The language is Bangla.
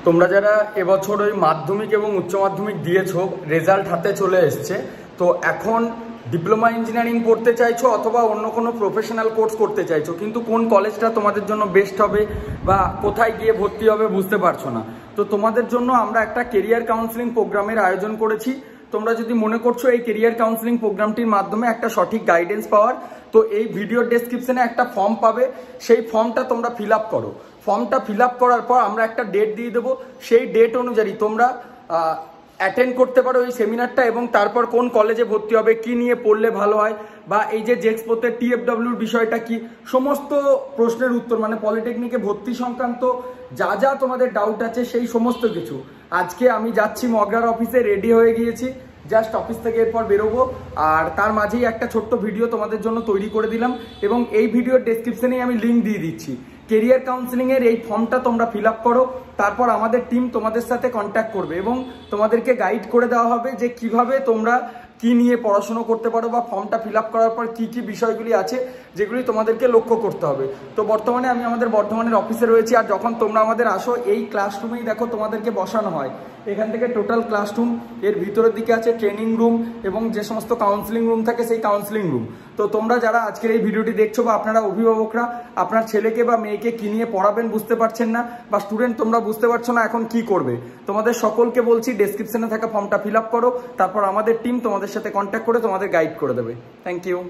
তোমরা যারা এবছর ওই মাধ্যমিক এবং উচ্চ মাধ্যমিক দিয়েছো, রেজাল্ট হাতে চলে এসছে, তো এখন ডিপ্লোমা ইঞ্জিনিয়ারিং পড়তে চাইছো অথবা অন্য কোনো প্রফেশনাল কোর্স করতে চাইছো, কিন্তু কোন কলেজটা তোমাদের জন্য বেস্ট হবে বা কোথায় গিয়ে ভর্তি হবে বুঝতে পারছো না। তো তোমাদের জন্য আমরা একটা কেরিয়ার কাউন্সেলিং প্রোগ্রামের আয়োজন করেছি। তোমরা যদি মনে করছো এই কেরিয়ার কাউন্সেলিং প্রোগ্রামটির মাধ্যমে একটা সঠিক গাইডেন্স পাওয়ার, তো এই ভিডিওর ডেসক্রিপশনে একটা ফর্ম পাবে, সেই ফর্মটা তোমরা ফিল আপ করো। ফর্মটা ফিল আপ করার পর আমরা একটা ডেট দিয়ে দেবো, সেই ডেট অনুযায়ী তোমরা অ্যাটেন্ড করতে পারো এই সেমিনারটা, এবং তারপর কোন কলেজে ভর্তি হবে, কি নিয়ে পড়লে ভালো হয়, বা এই যে জেক্সপোতে TFWর বিষয়টা কি, সমস্ত প্রশ্নের উত্তর, মানে পলিটেকনিকে ভর্তি সংক্রান্ত যা যা তোমাদের ডাউট আছে সেই সমস্ত কিছু। আজকে আমি যাচ্ছি মগরার অফিসে, রেডি হয়ে গিয়েছি, জাস্ট অফিস থেকে এরপর বেরোবো। আর তার মাঝেই একটা ছোট্ট ভিডিও তোমাদের জন্য তৈরি করে দিলাম, এবং এই ভিডিওর ডেসক্রিপশনেই আমি লিঙ্ক দিয়ে দিচ্ছি। কেরিয়ার কাউন্সেলিংয়ের এই ফর্মটা তোমরা ফিল আপ করো, তারপর আমাদের টিম তোমাদের সাথে কন্ট্যাক্ট করবে এবং তোমাদেরকে গাইড করে দেওয়া হবে যে কিভাবে তোমরা কি নিয়ে পড়াশোনা করতে পারো, বা ফর্মটা ফিল আপ করার পর কি কি বিষয়গুলি আছে যেগুলি তোমাদেরকে লক্ষ্য করতে হবে। তো বর্তমানে আমি আমাদের বর্ধমানের অফিসে রয়েছি, আর যখন তোমরা আমাদের আসো এই ক্লাসরুমেই দেখো তোমাদেরকে বসানো হয়। এখান থেকে টোটাল ক্লাসরুম, এর ভিতরের দিকে আছে ট্রেনিং রুম এবং যে সমস্ত কাউন্সেলিং রুম থাকে সেই কাউন্সেলিং রুম। তো তোমরা যারা আজকের এই ভিডিওটি দেখছো, বা আপনারা অভিভাবকরা আপনার ছেলেকে বা মেয়েকে কি নিয়ে পড়াবেন বুঝতে পারছেন না, বা স্টুডেন্ট তোমরা বুঝতে পারছো না এখন কি করবে, তোমাদের সকলকে বলছি ডেসক্রিপশনে থাকা ফর্মটা ফিল আপ করো, তারপর আমাদের টিম তোমাদের সাথে কন্ট্যাক্ট করে তোমাদের গাইড করে দেবে। Thank you.